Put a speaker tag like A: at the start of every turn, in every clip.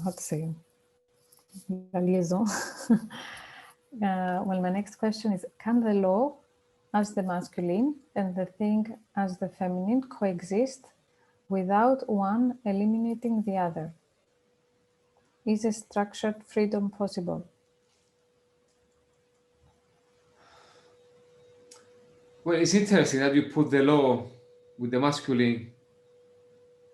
A: how to say, la liaison. Well, my next question is, can the law as the masculine and the thing as the feminine coexist without one eliminating the other? Is a structured freedom possible?
B: Well, it's interesting that you put the law with the masculine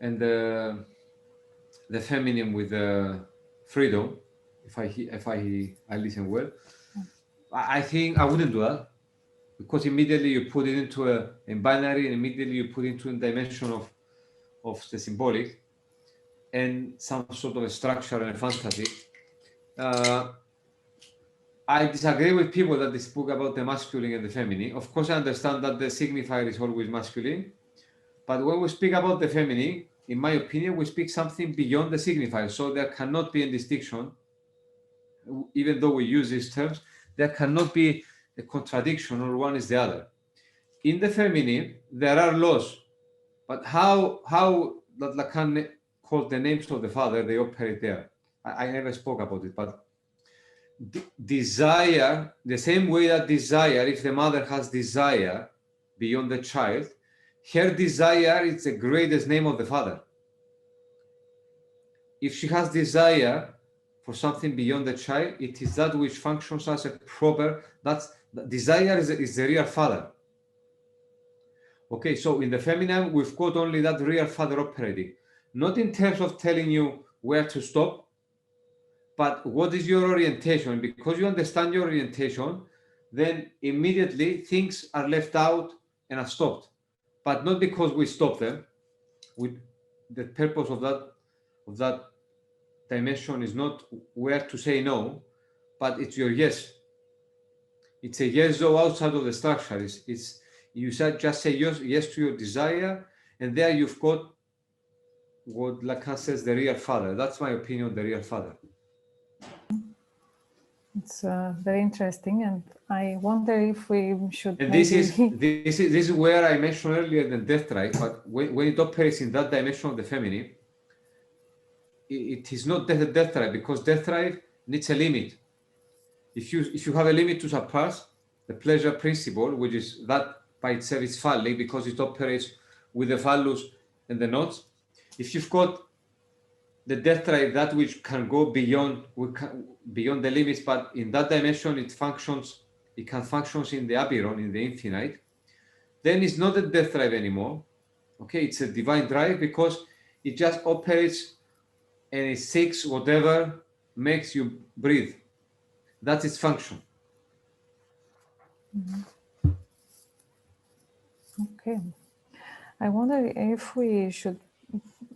B: and the feminine with the freedom. If I listen well, I think I wouldn't do that, because immediately you put it into a binary, and immediately you put it into a dimension of the symbolic and some sort of a structure and a fantasy. I disagree with people that they spoke about the masculine and the feminine. Of course, I understand that the signifier is always masculine, but when we speak about the feminine, in my opinion, we speak something beyond the signifier. So there cannot be a distinction, even though we use these terms, there cannot be a contradiction or one is the other. In the feminine, there are laws, but how that Lacan called the names of the father, they operate there. I never spoke about it, but desire, the same way that desire, if the mother has desire beyond the child, her desire is the greatest name of the father. If she has desire for something beyond the child, it is that which functions as a proper, desire is the real father. Okay, so in the feminine, we've got only that real father operating, not in terms of telling you where to stop, but what is your orientation? Because you understand your orientation, then immediately things are left out and are stopped, but not because we stop them. The purpose of that dimension is not where to say no, but it's your yes. It's a yes though outside of the structure. It's you just say yes to your desire, and there you've got what Lacan says, the real father. That's my opinion, the real father.
A: It's very interesting, and I wonder if we should.
B: And this is where I mentioned earlier the death drive, but when it operates in that dimension of the feminine, it is not the death drive, because death drive needs a limit. If you have a limit to surpass, the pleasure principle, which is that by itself is phallic because it operates with the phallus and the knots. If you've got the death drive, that which can go beyond the limits, but in that dimension it can function in the abiron, in the infinite, then it's not a death drive anymore. Okay, it's a divine drive, because it just operates and it seeks whatever makes you breathe. That's its function.
A: Mm-hmm. Okay. I wonder if we should,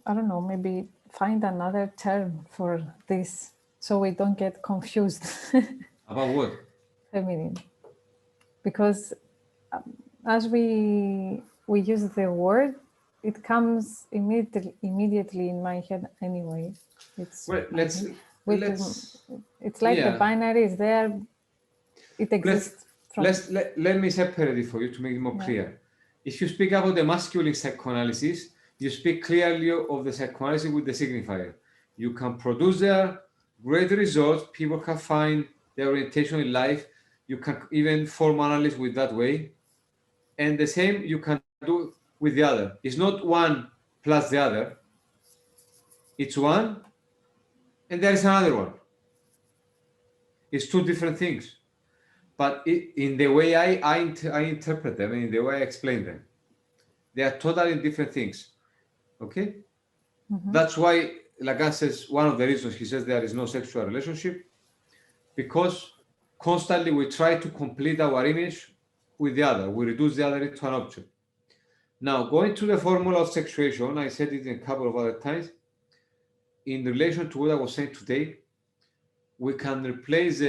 A: I don't know, maybe find another term for this so we don't get confused.
B: About what?
A: Feminine. Because as we use the word, it comes immediately in my head anyway. It's
B: well,
A: it's like the binary is there. It exists.
B: Let me separate it for you to make it more clear. If you speak about the masculine psychoanalysis, you speak clearly of the psychoanalysis with the signifier. You can produce their great results. People can find their orientation in life. You can even form analysis with that way. And the same you can do with the other. It's not one plus the other. It's one, and there is another one. It's two different things. But in the way I interpret them and in the way I explain them, they are totally different things. Okay? Mm-hmm. That's why Lacan says, one of the reasons he says there is no sexual relationship, because constantly we try to complete our image with the other. We reduce the other into an object. Now, going to the formula of sexuation, I said it a couple of other times, in relation to what I was saying today, we can replace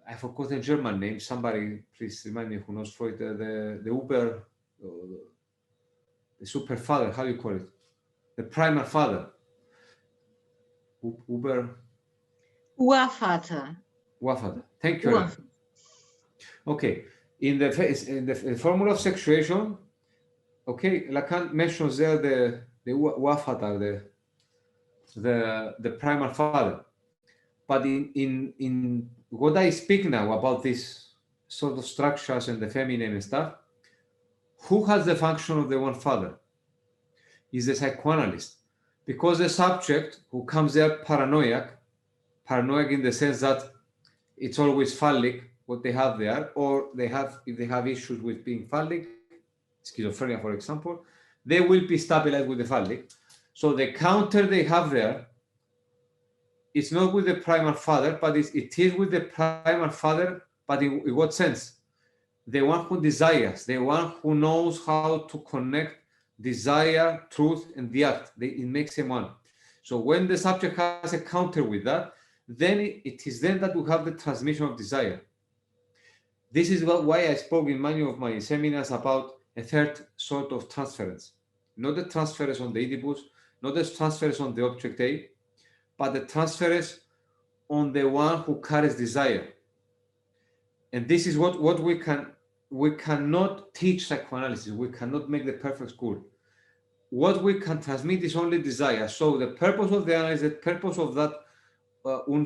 B: I forgot the German name. Somebody please remind me who knows Freud. The Uber, the super father. How do you call it? The primal father. Uber.
C: Urvater.
B: Urvater. Thank you. Okay. In the formula of the primal father. But in what I speak now about this sort of structures and the feminine and stuff, who has the function of the one father? Is the psychoanalyst. Because the subject who comes there paranoid in the sense that it's always phallic, what they have there, or if they have issues with being phallic, schizophrenia, for example, they will be stabilized with the phallic. So the counter they have there, it's not with the primal father, but it is with the primal father, but in what sense? The one who desires, the one who knows how to connect desire, truth, and the act. It makes them one. So when the subject has a counter with that, then it is then that we have the transmission of desire. This is why I spoke in many of my seminars about a third sort of transference. Not the transference on the Oedipus, not the transference on the object A, but the transference on the one who carries desire. And this is what we cannot teach psychoanalysis. We cannot make the perfect school. What we can transmit is only desire. So the purpose of the analysis, the purpose of that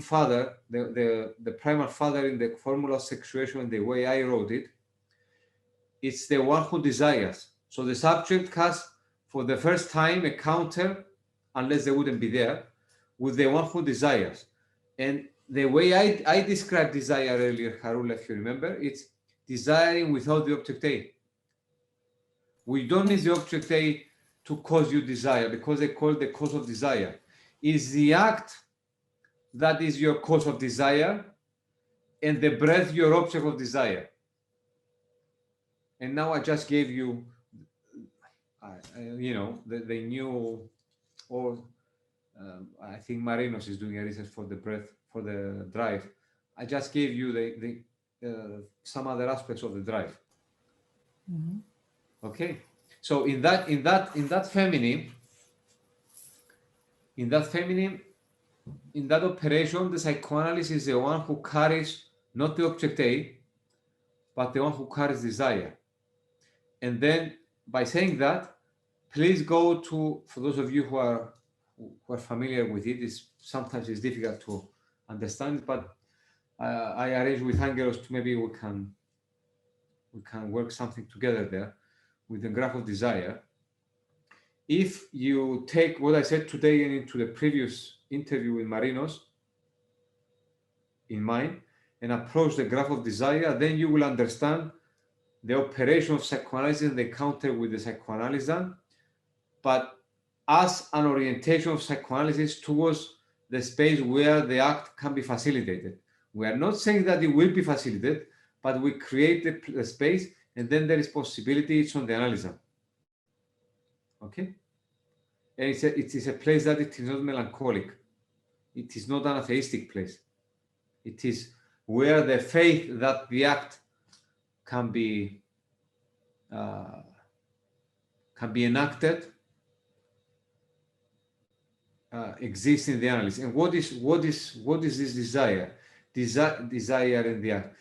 B: father, the primal father in the formula of sexuation and the way I wrote it, it's the one who desires. So the subject has, for the first time, a counter, unless they wouldn't be there, with the one who desires. And the way I described desire earlier, Charoula, if you remember, it's desiring without the object A. We don't need the object A to cause you desire, because they call it the cause of desire. Is the act that is your cause of desire, and the breath your object of desire. And now I just gave you, the new, or I think Marinos is doing a research for the breath, for the drive. I just gave you some other aspects of the drive.
A: Mm-hmm.
B: Okay, so in that feminine, in that operation, the psychoanalyst is the one who carries not the object A, but the one who carries desire. And then by saying that, please go to, for those of you who are familiar with it, sometimes it's difficult to understand, but I arrange with Angelos to maybe we can work something together there with the graph of desire. If you take what I said today and into the previous interview with Marinos in mind and approach the graph of desire, then you will understand the operation of psychoanalysis and the counter with the psychoanalyst done, but as an orientation of psychoanalysis towards the space where the act can be facilitated. We are not saying that it will be facilitated, but we create the space, and then there is possibility it's on the analysis. Okay? And it is a place that it is not melancholic. It is not an atheistic place. It is where the faith that the act can be enacted exists in the analysis. And what is this desire? Desire in the act.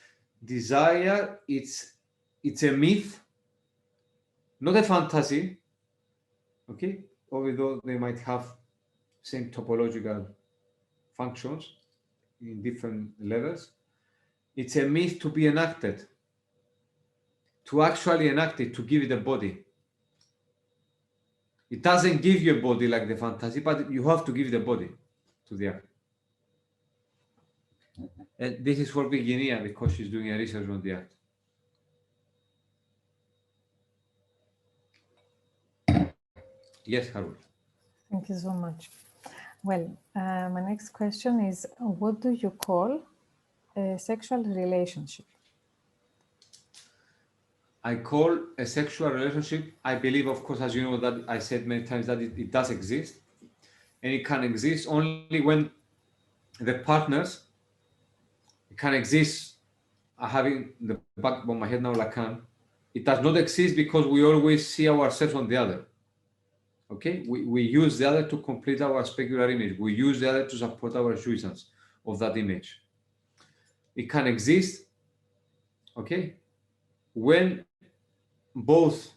B: Desire, it's a myth, not a fantasy. Okay, although they might have same topological functions in different levels. It's a myth to be enacted, to actually enact it, to give it a body. It doesn't give you a body like the fantasy, but you have to give it a body to the act. And this is for Virginia, because she's doing a research on the act. Yes, Harold.
A: Thank you so much. Well, my next question is, what do you call a sexual relationship?
B: I call a sexual relationship, I believe, of course, as you know, that I said many times that it does exist. And it can exist only when the partners, it can exist, having the back of my head now, Lacan, it does not exist because we always see ourselves on the other. Okay, we use the other to complete our specular image. We use the other to support our jouissance of that image. It can exist, okay, when both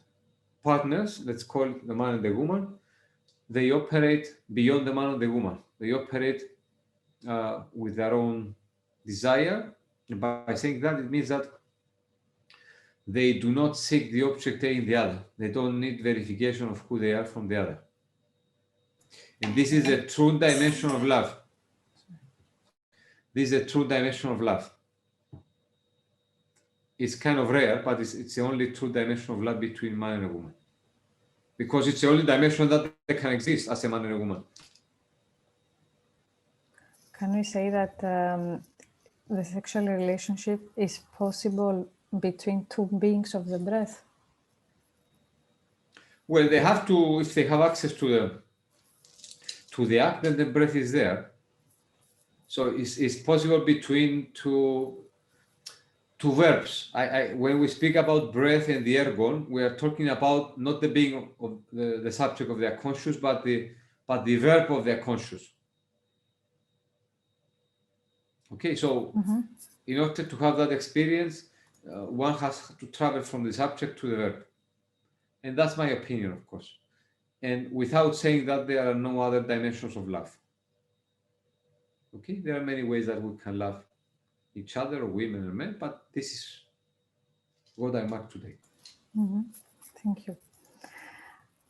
B: partners, let's call it the man and the woman, they operate beyond the man and the woman. They operate with their own desire. And by saying that, it means that they do not seek the object A in the other. They don't need verification of who they are from the other. And this is a true dimension of love. This is a true dimension of love. It's kind of rare, but it's the only true dimension of love between man and a woman. Because it's the only dimension that they can exist as a man and a woman.
A: Can we say that the sexual relationship is possible between two beings of the breath?
B: Well, they have to, if they have access to the act, then the breath is there. So it's possible between two verbs. When we speak about breath and the ErgOn, we are talking about not the being of the subject of their conscious, but the verb of their conscious. Okay, so in order to have that experience, one has to travel from the subject to the verb. And that's my opinion, of course. And without saying that there are no other dimensions of love. Okay, there are many ways that we can love each other, or women and men, but this is what I mark today.
A: Thank you.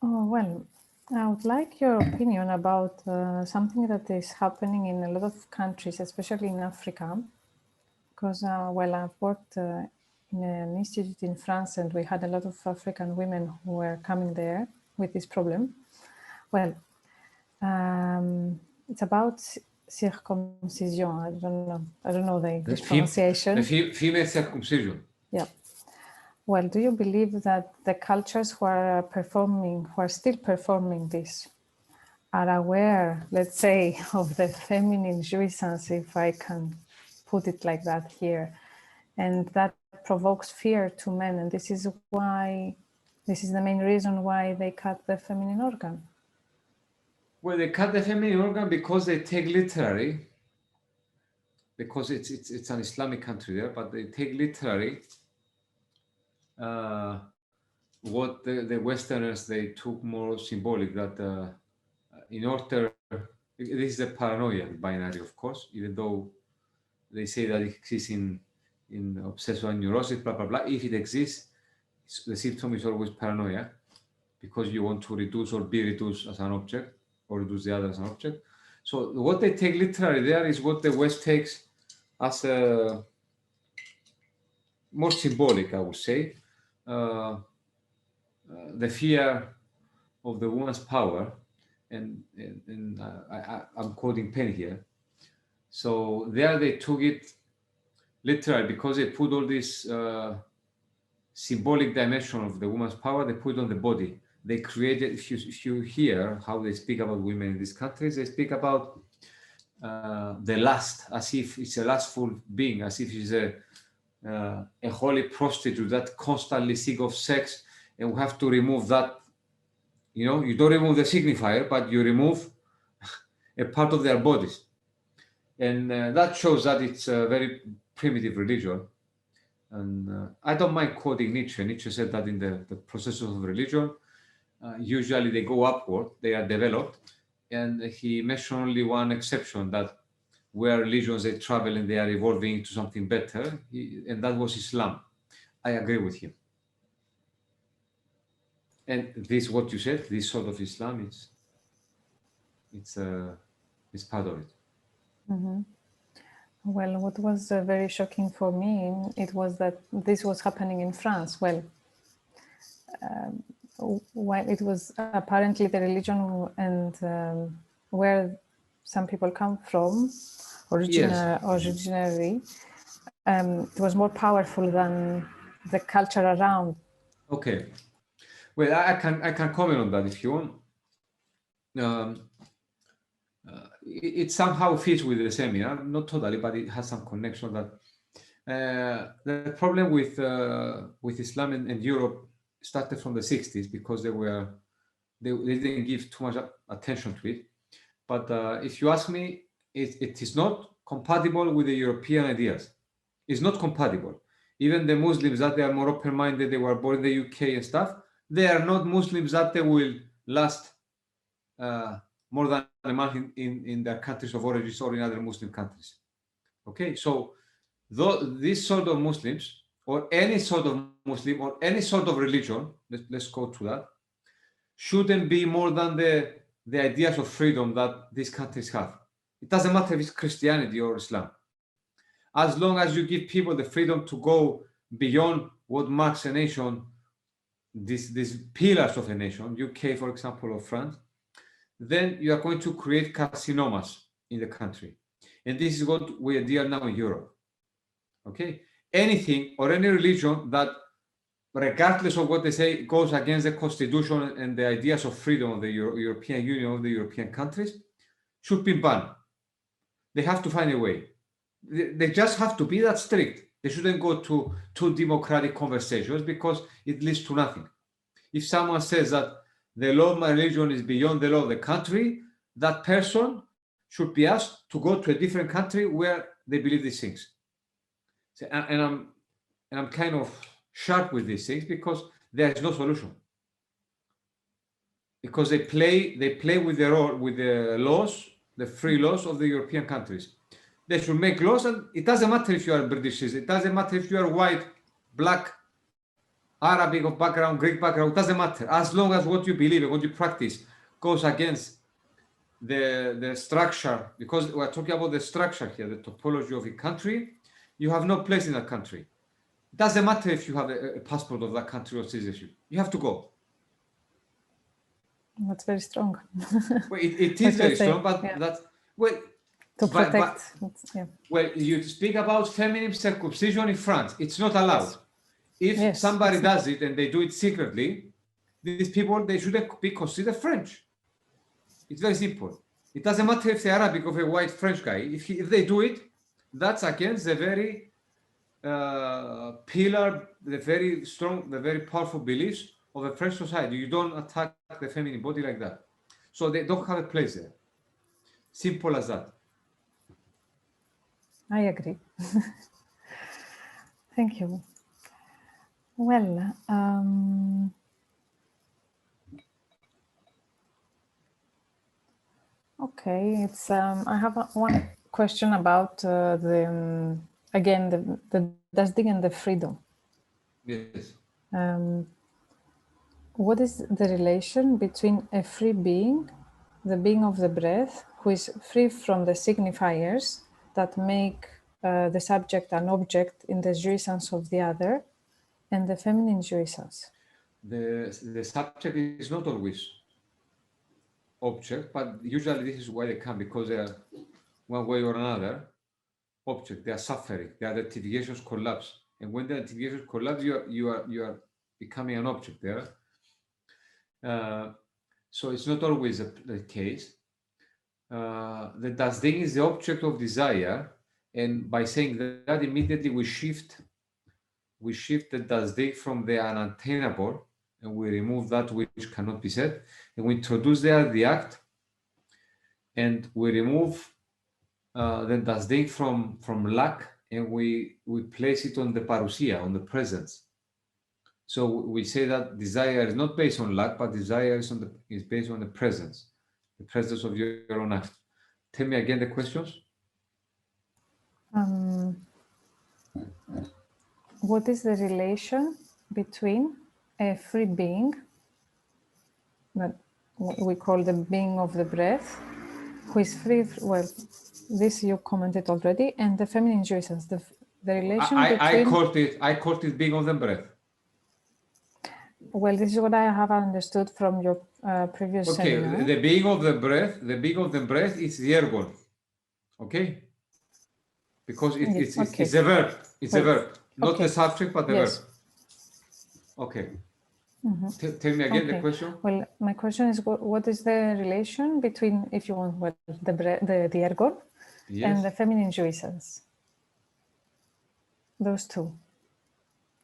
A: Oh, well, I would like your opinion about something that is happening in a lot of countries, especially in Africa, because, well, I've worked in an institute in France, and we had a lot of African women who were coming there with this problem. Well, it's about circumcision. I don't know the English pronunciation.
B: The female circumcision.
A: Yeah. Well, do you believe that the cultures who are still performing this, are aware, let's say, of the feminine jouissance, if I can put it like that here, and that provokes fear to men, and this is the main reason why they cut the feminine organ?
B: Well, they cut the feminine organ because they take literally, because it's an Islamic country there, but they take literally what the Westerners, they took more symbolic, that in order, this is a paranoia binary, of course, even though they say that it exists in obsessive neurosis, blah, blah, blah. If it exists, the symptom is always paranoia, because you want to reduce or be reduced as an object, or reduce the other as an object. So what they take literally there is what the West takes as a more symbolic, I would say, the fear of the woman's power, and I'm quoting Penn here. So there they took it literally, because they put all this symbolic dimension of the woman's power, they put on the body. They created, if you hear how they speak about women in these countries, they speak about the lust, as if it's a lustful being, as if she's a holy prostitute that constantly seeks of sex, and we have to remove that. You know, you don't remove the signifier, but you remove a part of their bodies. And that shows that it's a very primitive religion. And I don't mind quoting Nietzsche. Nietzsche said that in the processes of religion, usually they go upward, they are developed. And he mentioned only one exception, that where religions, they travel and they are evolving into something better, and that was Islam. I agree with him. And this, what you said, this sort of Islam, it's part of it.
A: Well, what was very shocking for me, it was that this was happening in France. Well, while it was apparently the religion and where some people come from, originally, it was more powerful than the culture around.
B: Okay. Well, I can comment on that if you want. It somehow fits with the seminar, not totally, but it has some connection. That the problem with Islam and Europe started from the 60s, because they didn't give too much attention to it. But if you ask me, it is not compatible with the European ideas. It's not compatible. Even the Muslims that they are more open-minded, they were born in the UK and stuff, they are not Muslims that they will last more than a month in their countries of origin or in other Muslim countries. Okay, so this sort of Muslims, or any sort of Muslim, or any sort of religion, let's go to that, shouldn't be more than the ideas of freedom that these countries have. It doesn't matter if it's Christianity or Islam. As long as you give people the freedom to go beyond what marks a nation, these pillars of a nation, UK, for example, or France, then you are going to create carcinomas in the country. And this is what we deal now in Europe. Okay? Anything or any religion that, regardless of what they say, goes against the constitution and the ideas of freedom of the European Union, of the European countries, should be banned. They have to find a way. They just have to be that strict. They shouldn't go to democratic conversations because it leads to nothing. If someone says that the law of my religion is beyond the law of the country, that person should be asked to go to a different country where they believe these things. And I'm kind of sharp with these things because there is no solution. Because they play with the laws, the free laws of the European countries. They should make laws, and it doesn't matter if you are British, it doesn't matter if you are white, black, Arabic of background, Greek background, it doesn't matter. As long as what you believe and what you practice goes against the structure, because we're talking about the structure here, the topology of a country, you have no place in that country. It doesn't matter if you have a passport of that country or citizenship. You have to go.
A: That's very strong.
B: Well, it is very strong, but
A: yeah.
B: that's, well,
A: to protect. Yeah.
B: Well, you speak about feminine circumcision in France. It's not allowed.
A: Yes.
B: If somebody does it and they do it secretly, these people, they shouldn't be considered French. It's very simple. It doesn't matter if they're Arabic or a white French guy. If they do it, that's against the very pillar, the very strong, the very powerful beliefs of a French society. You don't attack the feminine body like that. So they don't have a place there. Simple as that.
A: I agree. Thank you. Well, okay, it's I have one question about again the dusting and the freedom.
B: Yes.
A: What is the relation between a free being, the being of the breath, who is free from the signifiers that make the subject an object in the jouissance of the other, and the feminine jouissance?
B: The subject is not always object, but usually this is why they come, because they are one way or another object. They are suffering. Their identifications collapse, and when the identifications collapse, you are becoming an object there. So it's not always the case. The dasding is the object of desire, and by saying that, immediately we shift the dasding from the unattainable, and we remove that which cannot be said, and we introduce there the act, and we remove the dasding from lack, and we place it on the parousia, on the presence. So we say that desire is not based on lack, but desire is based on the presence of your own act. Tell me again the questions.
A: What is the relation between a free being, that we call the being of the breath, who is free, well, this you commented already, and the feminine jouissance, the relation between...
B: I called it being of the breath.
A: Well, this is what I have understood from your previous seminar.
B: The being of the breath is the ErgOn. Okay? Because it's a verb. It's a verb. Not the subject, but the verb. Okay. Tell me again the question.
A: Well, my question is, what is the relation between, if you want, the ErgOn and the feminine jouissance? Those two.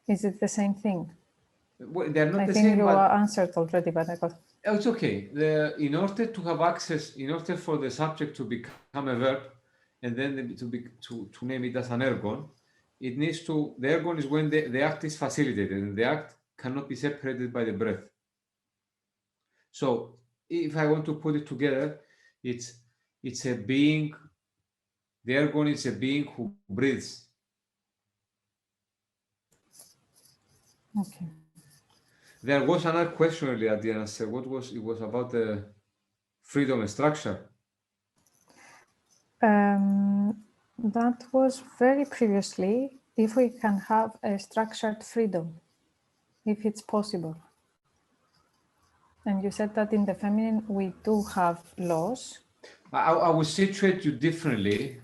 A: Is it the same thing?
B: Well, they're not
A: I
B: the
A: think
B: same.
A: You answered already, but I got...
B: It's okay. In order to have access, in order for the subject to become a verb, and then to name it as an ErgOn, it needs to. The ErgOn is when the act is facilitated, and the act cannot be separated by the breath. So if I want to put it together, it's a being. The ErgOn is a being who breathes.
A: Okay.
B: There was another question earlier at the answer. What was it? Was about the freedom and structure.
A: That was very previously, if we can have a structured freedom, if it's possible. And you said that in the feminine, we do have laws.
B: I will situate you differently.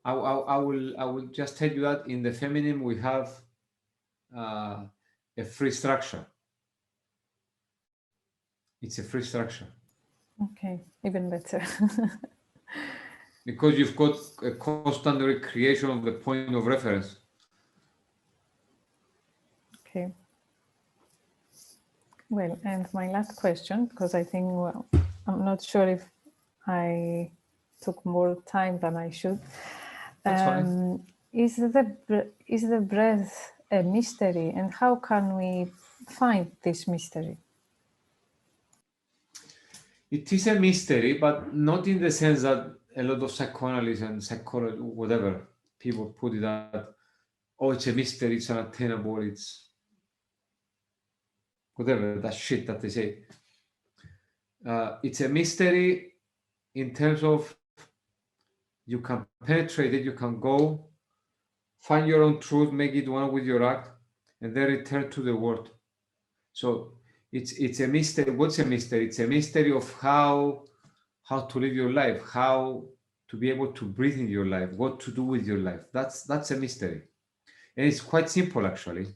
B: I will just tell you that in the feminine we have a free structure. It's a free structure.
A: Okay, even better.
B: Because you've got a constant recreation of the point of reference.
A: Okay. Well, and my last question, because I think, well, I'm not sure if I took more time than I should.
B: That's fine.
A: Is the breath a mystery, and how can we find this mystery?
B: It is a mystery, but not in the sense that a lot of psychoanalysts and psychology, whatever, people put it that, oh, it's a mystery, it's unattainable, it's whatever, that shit that they say. It's a mystery in terms of you can penetrate it, you can go, find your own truth, make it one with your act, and then return to the world. So it's a mystery. What's a mystery? It's a mystery of how to live your life, how to be able to breathe in your life, what to do with your life. That's a mystery. And it's quite simple, actually.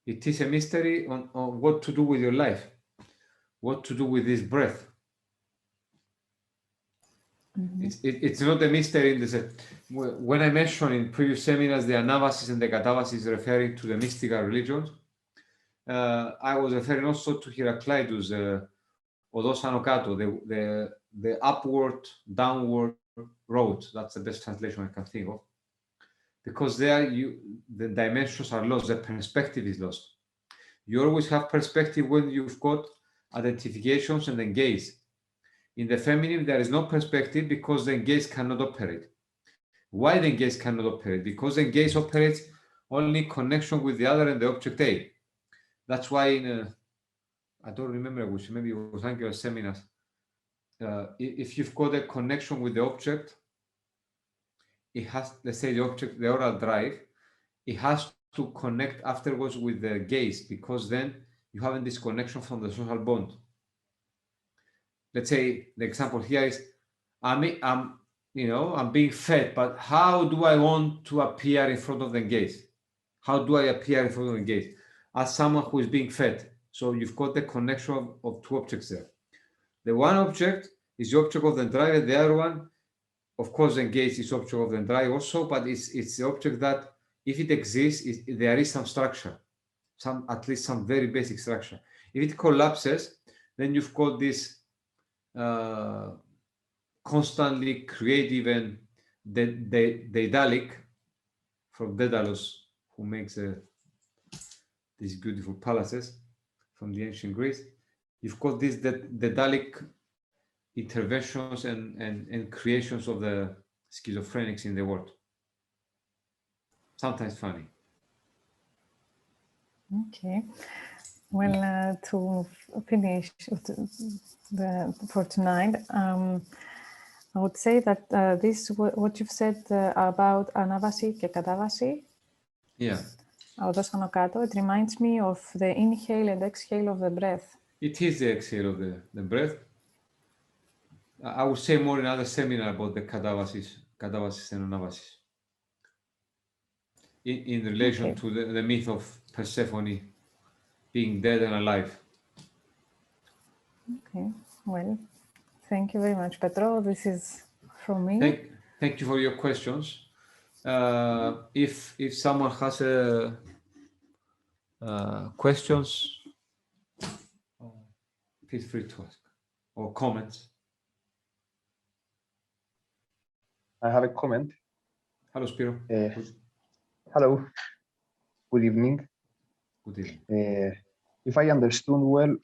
B: It is a mystery on what to do with your life, what to do with this breath. Mm-hmm. It's not a mystery in the sense. When I mentioned in previous seminars the anabasis and the katabasis referring to the mystical religions, I was referring also to Heraclitus, Odos Anokato, the upward, downward road. That's the best translation I can think of. Because there the dimensions are lost, the perspective is lost. You always have perspective when you've got identifications and then gaze. In the feminine, there is no perspective because the gaze cannot operate. Why the gaze cannot operate? Because the gaze operates only in connection with the other and the object A. That's why in I don't remember which, maybe it was Angular seminars. If you've got a connection with the object, it has, let's say the object, the oral drive, it has to connect afterwards with the gaze because then you have a disconnection from the social bond. Let's say the example here is, I'm being fed, but how do I want to appear in front of the gaze? How do I appear in front of the gaze? As someone who is being fed. So you've got the connection of two objects there. The one object is the object of the drive, and the other one, of course, the gaze is object of the drive also, but it's the object that, if it exists, there is some structure, at least some very basic structure. If it collapses, then you've got this constantly creative and Daedalic, from Daedalus, who makes these beautiful palaces from the ancient Greece. You've got these Daedalic interventions and creations of the schizophrenics in the world. Sometimes funny.
A: Okay. Well, to finish for tonight, I would say that this, what you've said about anavasi και κατάβαση,
B: yeah,
A: οδός άνω κάτω, it reminds me of the inhale and exhale of the breath.
B: It is the exhale of the breath. I will say more in other seminar about the katabasis and anavasis. In relation to the myth of Persephone being dead and alive.
A: Okay, well, thank you very much, Petro. This is from me.
B: Thank you for your questions. If someone has questions, feel free to ask, or comments.
C: I have a comment.
B: Hello, Spiro.
C: Hello. Good evening.
B: Good evening.
C: if I understood well,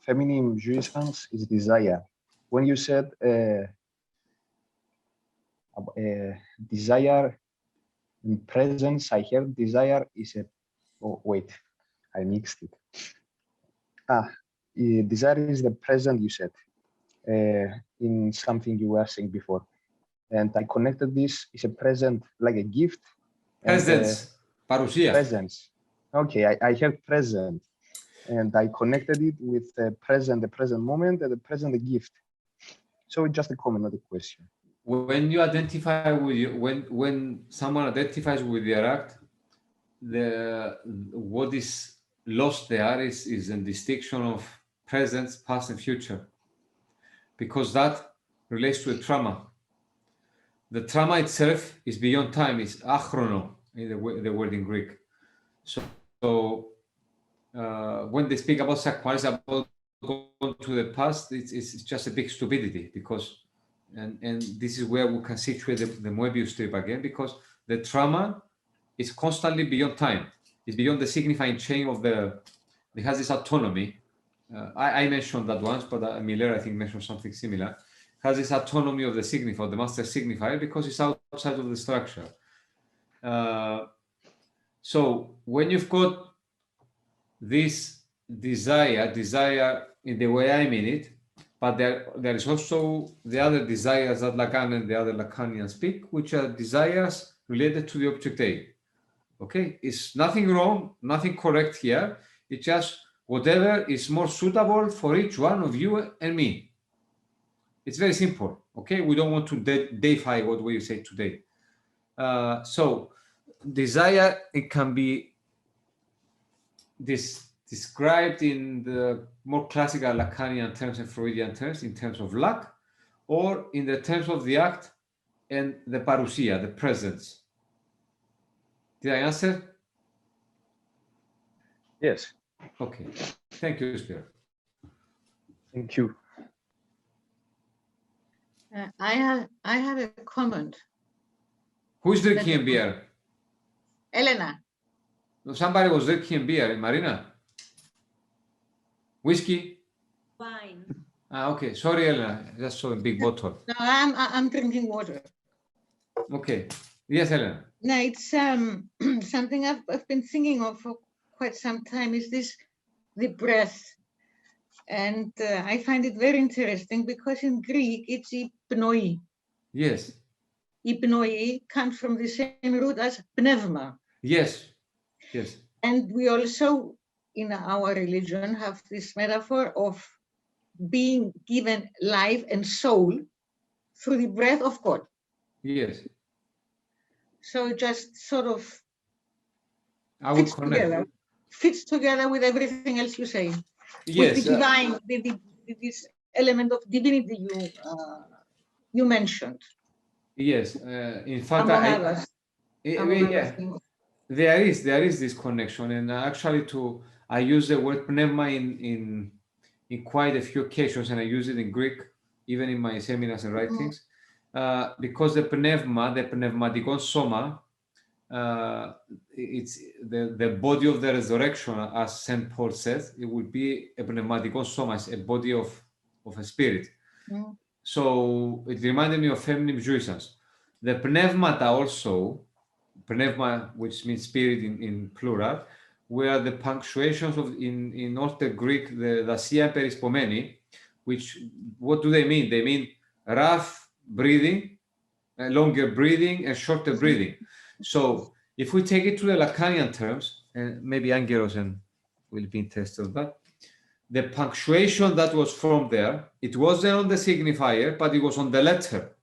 C: feminine jouissance is desire. When you said desire in presence, I heard desire is a. Oh wait, I mixed it. Desire is the present. You said in something you were saying before, and I connected this is a present like a gift.
B: Presence, παρουσία.
C: Presence. Okay, I heard present, and I connected it with the present moment, and the present, the gift. So it's just a comment, not a question.
B: When you identify with you, when someone identifies with their act, what is lost there is a distinction of present, past, and future, because that relates to a trauma. The trauma itself is beyond time. It's achrono, in the word in Greek. So when they speak about psychoanalysis, about going to the past, it's just a big stupidity, because and this is where we can situate the Moebius strip again, because the trauma is constantly beyond time. It's beyond the signifying chain of it has this autonomy. I mentioned that once, but Miller, I think, mentioned something similar. Has this autonomy of the signifier, the master signifier, because it's outside of the structure. So when you've got this desire in the way I mean it, but there is also the other desires that Lacan and the other Lacanians speak, which are desires related to the object A. Okay, it's nothing wrong, nothing correct here. It's just whatever is more suitable for each one of you and me. It's very simple. Okay, we don't want to deify what we say today. So desire, it can be described in the more classical Lacanian terms and Freudian terms, in terms of lack, or in the terms of the act and the parousia, the presence. Did I answer?
C: Yes.
B: Okay. Thank you, Spirit.
C: Thank you.
D: I have a comment.
B: Who's drinking beer?
D: Elena.
B: No, somebody was drinking beer. Marina? Whiskey?
E: Wine.
B: Okay. Sorry, Elena. I just saw a big bottle.
D: No, I'm drinking water.
B: Okay. Yes, Elena.
D: No, it's something I've been thinking of for quite some time. Is the breath? And I find it very interesting because in Greek it's pnoi.
B: Yes.
D: Pnoi comes from the same root as pneuma.
B: Yes. Yes.
D: And we also, in our religion, have this metaphor of being given life and soul through the breath of God.
B: Yes.
D: So it just sort of
B: I would connect.
D: Fits together with everything else you say.
B: Yes.
D: With the divine, this element of divinity you mentioned.
B: Yes. In fact, there is this connection, and actually, I use the word pneuma in quite a few occasions, and I use it in Greek, even in my seminars and writings, because the pneuma, the pneumatikon soma, it's the body of the resurrection, as Saint Paul says. It would be a pneumatikon soma, a body of a spirit. So it reminded me of feminine jouissance. The pneumata also, pneuma, which means spirit in plural, were the punctuations of in Orthodox Greek, the dasia perispomeni, which, what do they mean? They mean rough breathing, longer breathing, and shorter breathing. So if we take it to the Lacanian terms, and maybe Angelos will be interested in that, the punctuation that was from there, it wasn't on the signifier, but it was on the letter.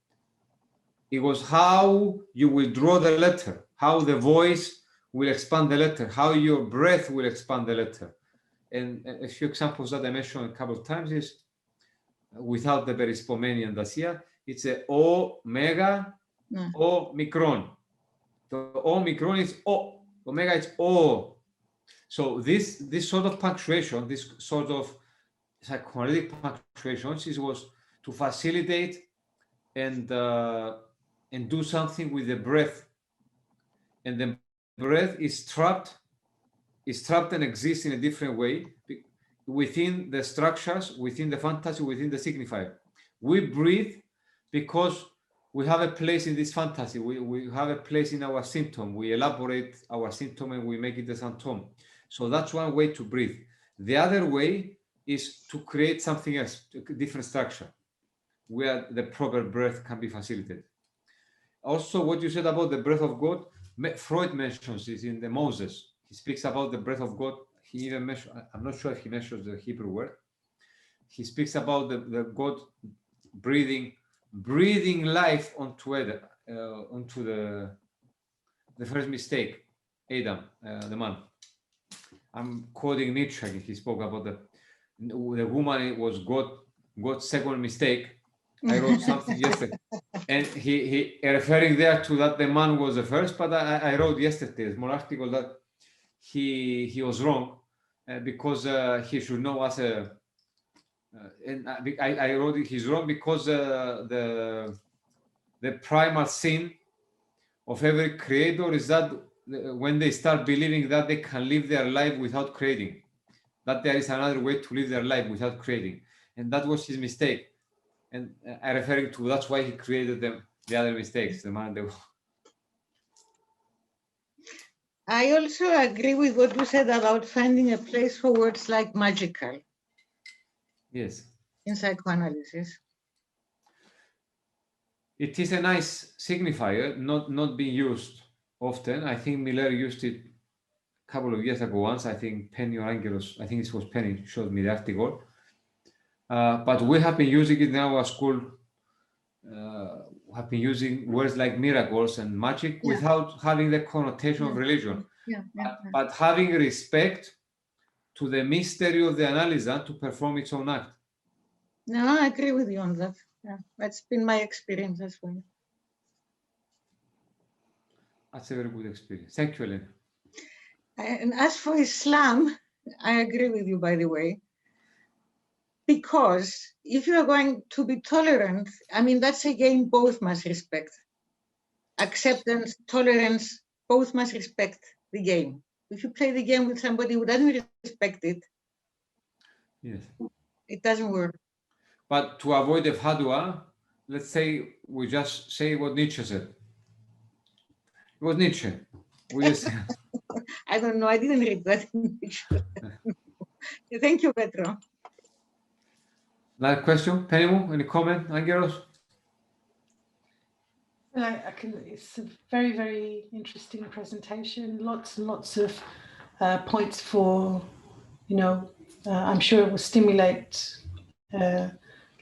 B: It was how you will draw the letter, how the voice will expand the letter, how your breath will expand the letter. And a few examples that I mentioned a couple of times is, without the perispomeni and dasia, it's a omega, omicron. The omicron is o, omega is o. So this sort of punctuation, this sort of psychoanalytic punctuation, was to facilitate and do something with the breath. And the breath is trapped is trapped and exists in a different way within the structures, within the fantasy, within the signifier. We breathe because we have a place in this fantasy. We have a place in our symptom. We elaborate our symptom and we make it a symptom. So that's one way to breathe. The other way is to create something else, a different structure, where the proper breath can be facilitated. Also, what you said about the breath of God, Freud mentions this in the Moses. He speaks about the breath of God. He even mentions, I'm not sure if he mentions the Hebrew word. He speaks about the God breathing life onto the first mistake, Adam, the man. I'm quoting Nietzsche. He spoke about the woman was God's second mistake. I wrote something yesterday, and he referring there to that the man was the first. But I wrote yesterday a small article that he was wrong because he should know as a. And I wrote he's wrong because the primal sin of every creator is that when they start believing that they can live their life without creating, that there is another way to live their life without creating, and that was his mistake. And I referring to that's why he created the other mistakes. The man.
D: I also agree with what you said about finding a place for words like magical.
B: Yes.
D: In psychoanalysis.
B: It is a nice signifier, not being used often. I think Miller used it a couple of years ago once. I think Penny or Angelos, I think it was Penny, showed me the article. But we have been using it in our school. Have been using words like miracles and magic without having the connotation of religion. But having respect to the mystery of the analyzer to perform its own act.
D: No, I agree with you on that. Yeah, that's been my experience as well.
B: That's a very good experience. Thank you, Elena.
D: And as for Islam, I agree with you, by the way, because if you are going to be tolerant, I mean, that's again, both must respect. Acceptance, tolerance, both must respect the game. If you play the game with somebody who doesn't respect it,
B: yes,
D: it doesn't work.
B: But to avoid the fatwa, let's say we just say what Nietzsche said. It was Nietzsche. We just
D: I don't know. I didn't read that in Nietzsche. Thank you, Petro.
B: Another question, Penny, any comment, Angelos?
E: It's a very, very interesting presentation. Lots and lots of points for, I'm sure it will stimulate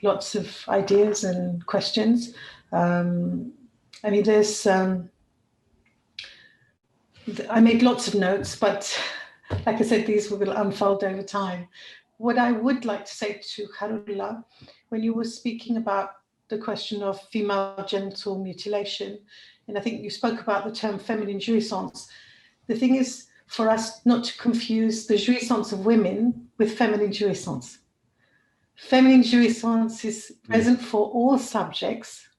E: lots of ideas and questions. I mean, there's, I made lots of notes, but like I said, these will unfold over time. What I would like to say to Charoula, when you were speaking about the question of female genital mutilation, and I think you spoke about the term feminine jouissance. The thing is for us not to confuse the jouissance of women with feminine jouissance. Feminine jouissance is present for all subjects,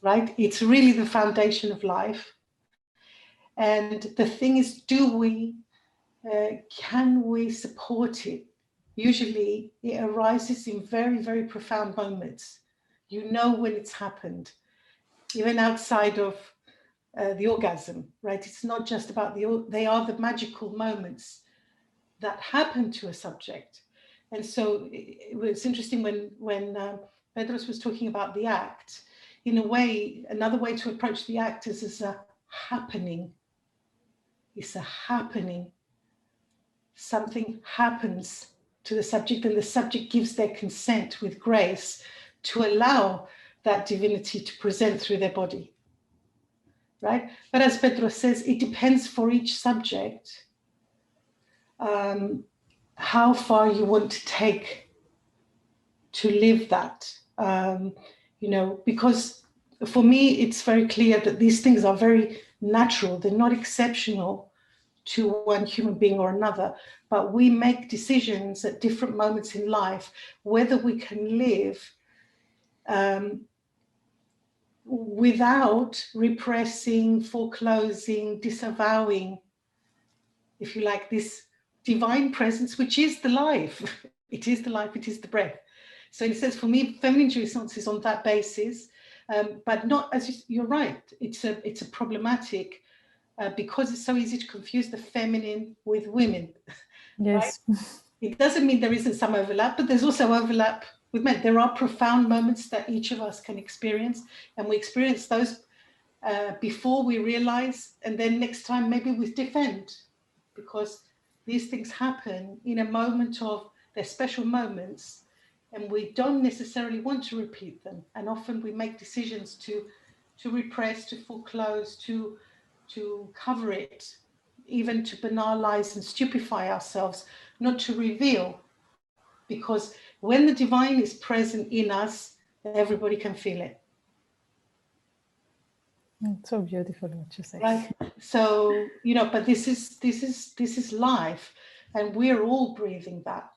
E: right? It's really the foundation of life. And the thing is, can we support it? Usually it arises in very, very profound moments. You know when it's happened, even outside of the orgasm, right? It's not just about they are the magical moments that happen to a subject. And so it was interesting when Petros was talking about the act. In a way, another way to approach the act is as a happening. It's a happening. Something happens to the subject and the subject gives their consent with grace to allow that divinity to present through their body, right? But as Petros says, it depends for each subject how far you want to take to live that, because for me, it's very clear that these things are very natural. They're not exceptional to one human being or another, but we make decisions at different moments in life, whether we can live without repressing, foreclosing, disavowing if you like, this divine presence, which is the life. It is the life, it is the breath. So in a sense, for me, feminine jouissance is on that basis, but not, as you're right, it's a problematic, because it's so easy to confuse the feminine with women.
A: Yes.
E: Right? It doesn't mean there isn't some overlap, but there's also overlap with men. There are profound moments that each of us can experience, and we experience those before we realize, and then next time maybe we defend, because these things happen in a moment of, they're special moments, and we don't necessarily want to repeat them. And often we make decisions to repress, to foreclose, to cover it, even to banalize and stupefy ourselves, not to reveal. Because when the divine is present in us, everybody can feel it.
A: It's so beautiful what you say.
E: Right. So, you know, but this is life, and we're all breathing that.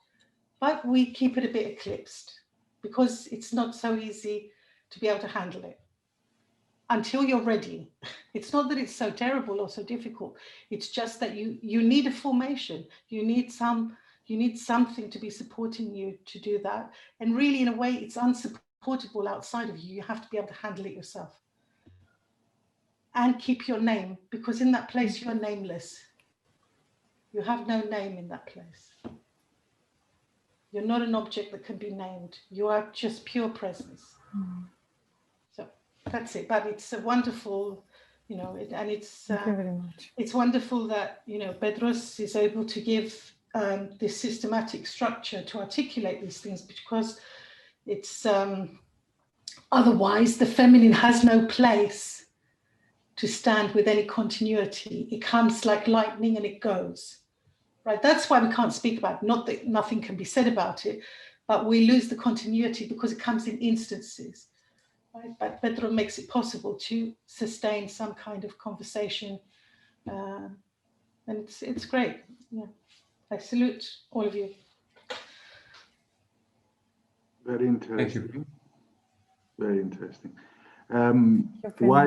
E: But we keep it a bit eclipsed because it's not so easy to be able to handle it until you're ready. It's not that it's so terrible or so difficult. It's just that you need a formation. You need something to be supporting you to do that. And really, in a way, it's unsupportable outside of you. You have to be able to handle it yourself. And keep your name, because in that place you are nameless. You have no name in that place. You're not an object that can be named. You are just pure presence. So that's it. But it's a wonderful, you know, and it's
A: Thank you very much.
E: It's wonderful that, you know, Petros is able to give this systematic structure to articulate these things, because it's otherwise the feminine has no place to stand with any continuity. It comes like lightning and it goes, right? That's why we can't speak about it. Not that nothing can be said about it, but we lose the continuity because it comes in instances, right? But Petros makes it possible to sustain some kind of conversation, and it's great. Yeah, I salute all of you.
F: Very interesting.
B: Thank you.
F: Very interesting. While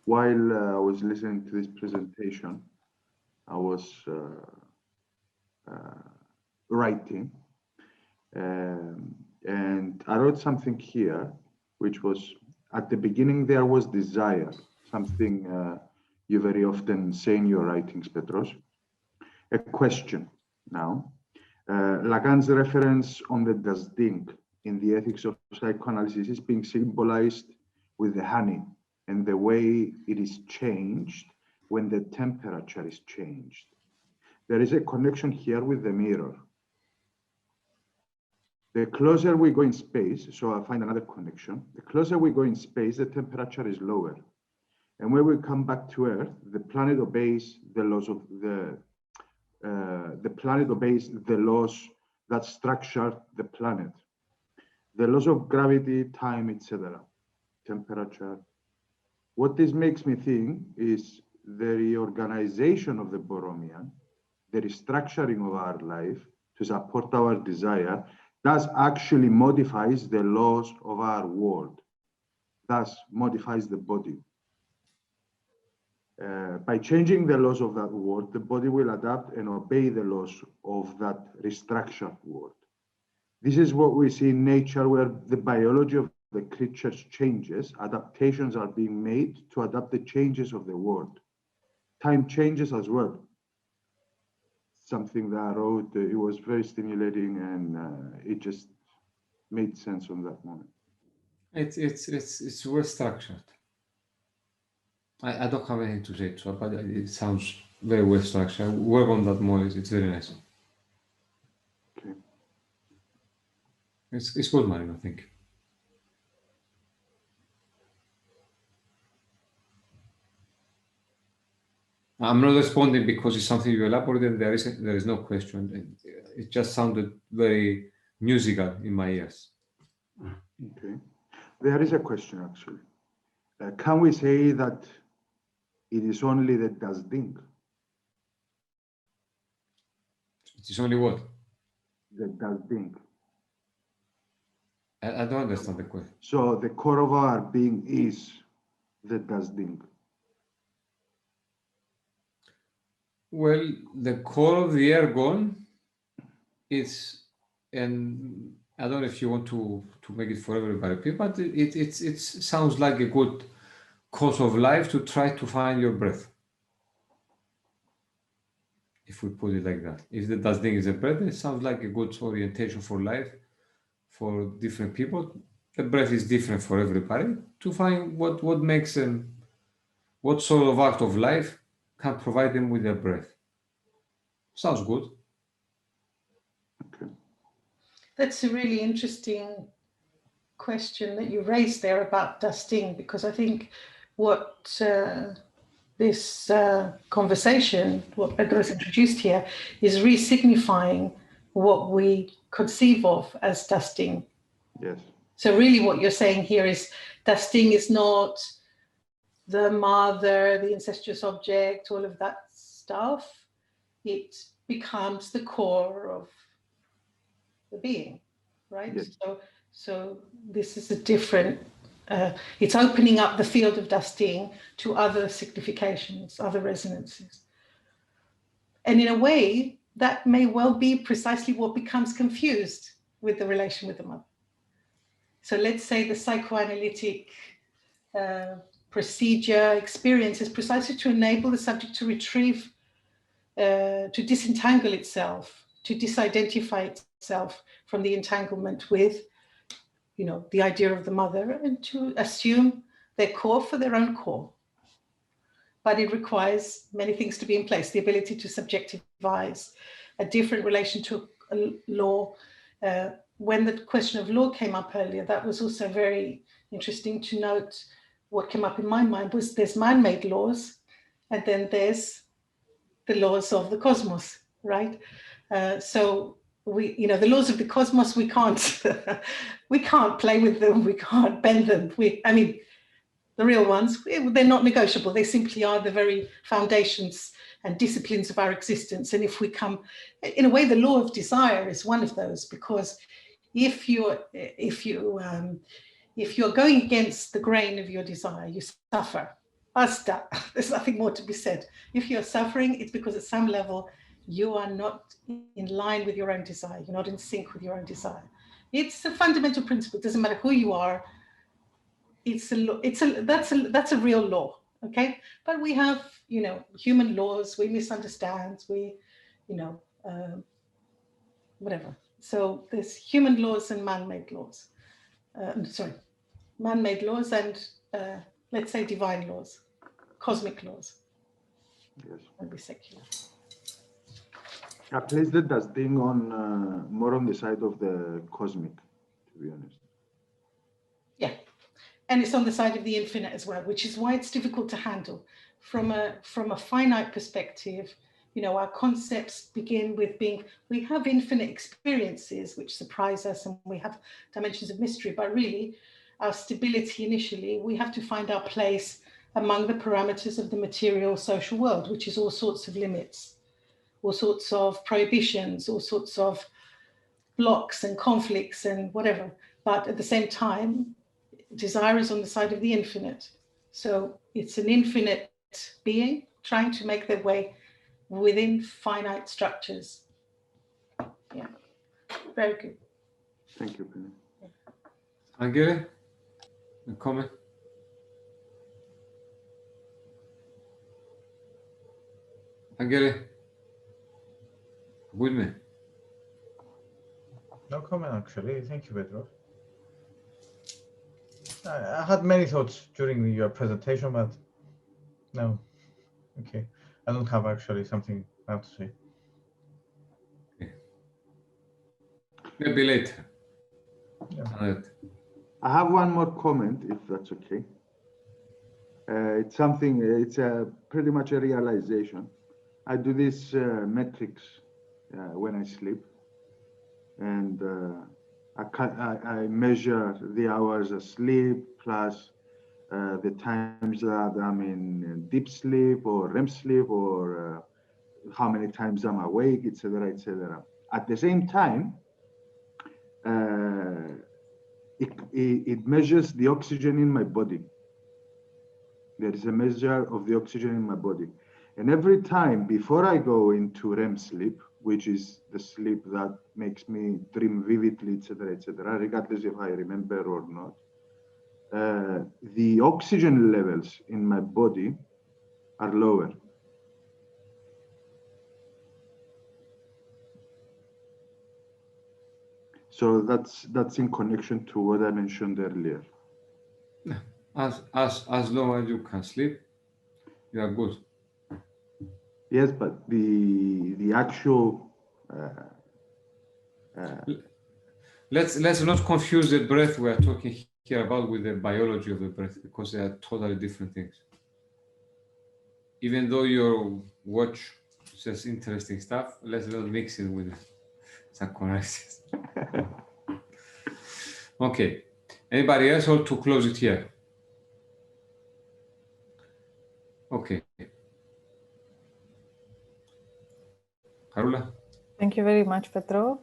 F: I was listening to this presentation, I was writing, and I wrote something here, which was, at the beginning there was desire, something you very often say in your writings, Petros. A question now. Lacan's reference on the das Ding in the ethics of psychoanalysis is being symbolized with the honey and the way it is changed when the temperature is changed. There is a connection here with the mirror. The closer we go in space, so I find another connection, the closer we go in space, the temperature is lower. And when we come back to Earth, the planet obeys the laws of the planet obeys the laws that structure the planet. The laws of gravity, time, etc., temperature. What this makes me think is the reorganization of the Borromean, the restructuring of our life to support our desire, thus actually modifies the laws of our world, thus modifies the body. By changing the laws of that world, the body will adapt and obey the laws of that restructured world. This is what we see in nature, where the biology of the creatures changes. Adaptations are being made to adapt the changes of the world. Time changes as well. Something that I wrote, it was very stimulating, and it just made sense on that moment.
B: It's well structured. I don't have anything to say to it, but it sounds very well structured. Work on that more. It's very nice.
F: Okay.
B: It's good, Marina, I think. I'm not responding because it's something you elaborated. There is no question. It just sounded very musical in my ears.
F: Okay. There is a question, actually. Can we say that it is only the das Ding?
B: It is only what?
F: The das Ding.
B: I don't understand the question.
F: So the core of our being is the das Ding.
B: Well, the core of the ErgOn is, and I don't know if you want to make it for everybody, but it sounds like a good course of life to try to find your breath. If we put it like that. If the das Ding is a breath, it sounds like a good orientation for life for different people. The breath is different for everybody, to find what makes them, what sort of act of life can provide them with their breath. Sounds good.
F: Okay.
E: That's a really interesting question that you raised there about das Ding, because I think what this conversation, what Petros introduced here, is re-signifying what we conceive of as das Ding.
F: Yes.
E: So really what you're saying here is das Ding is not the mother, the incestuous object, all of that stuff. It becomes the core of the being, right?
F: Yes.
E: So this is a different, it's opening up the field of das Ding to other significations, other resonances. And in a way, that may well be precisely what becomes confused with the relation with the mother. So let's say the psychoanalytic procedure experience is precisely to enable the subject to retrieve, to disentangle itself, to disidentify itself from the entanglement with, you know, the idea of the mother, and to assume their core for their own core. But it requires many things to be in place: the ability to subjectivize, a different relation to a law. When the question of law came up earlier, that was also very interesting to note. What came up in my mind was there's man-made laws, and then there's the laws of the cosmos, right? So we, you know, the laws of the cosmos, we can't, we can't play with them, we can't bend them. I mean, the real ones, they're not negotiable. They simply are the very foundations and disciplines of our existence. And if we come, in a way, the law of desire is one of those, because if you're going against the grain of your desire, you suffer. Basta. There's nothing more to be said. If you're suffering, it's because at some level you are not in line with your own desire. You're not in sync with your own desire. It's a fundamental principle. It doesn't matter who you are. That's a real law. Okay, but we have, you know, human laws. We misunderstand. We, you know, whatever. So there's human laws and man-made laws. Man-made laws and let's say divine laws, cosmic laws.
F: Yes.
E: And be secular.
F: I placed the das Ding on more on the side of the cosmic, to be honest.
E: Yeah, and it's on the side of the infinite as well, which is why it's difficult to handle from a finite perspective. You know, our concepts begin with being, we have infinite experiences which surprise us, and we have dimensions of mystery, but really our stability initially, we have to find our place among the parameters of the material social world, which is all sorts of limits, all sorts of prohibitions, all sorts of blocks and conflicts and whatever. But at the same time, desire is on the side of the infinite. So it's an infinite being trying to make their way within finite structures. Yeah, very good.
F: Thank you, Penny.
B: Angela, a comment? Angela, with me?
G: No comment, actually. Thank you, Petros. I had many thoughts during your presentation, but no. Okay. I don't have actually something now to say.
B: Okay. Maybe later.
G: Yeah.
F: I have one more comment, if that's okay. It's something, it's pretty much a realization. I do this metrics when I sleep, and I measure the hours of sleep plus the times that I'm in deep sleep or REM sleep, or how many times I'm awake, etc., etc. At the same time, it measures the oxygen in my body. There is a measure of the oxygen in my body. And every time before I go into REM sleep, which is the sleep that makes me dream vividly, etc., regardless if I remember or not, the oxygen levels in my body are lower. So that's in connection to what I mentioned earlier.
B: As long as you can sleep, you are good.
F: Yes, but the actual
B: let's not confuse the breath we are talking here about with the biology of the breath, because they are totally different things. Even though your watch says interesting stuff, let's not mix it with psychoanalysis. Okay. Anybody else, or to close it here? Okay. Charoula?
A: Thank you very much, Petro.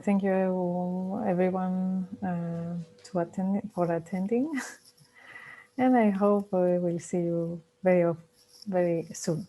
A: Thank you, everyone, for attending. And I hope we will see you very soon.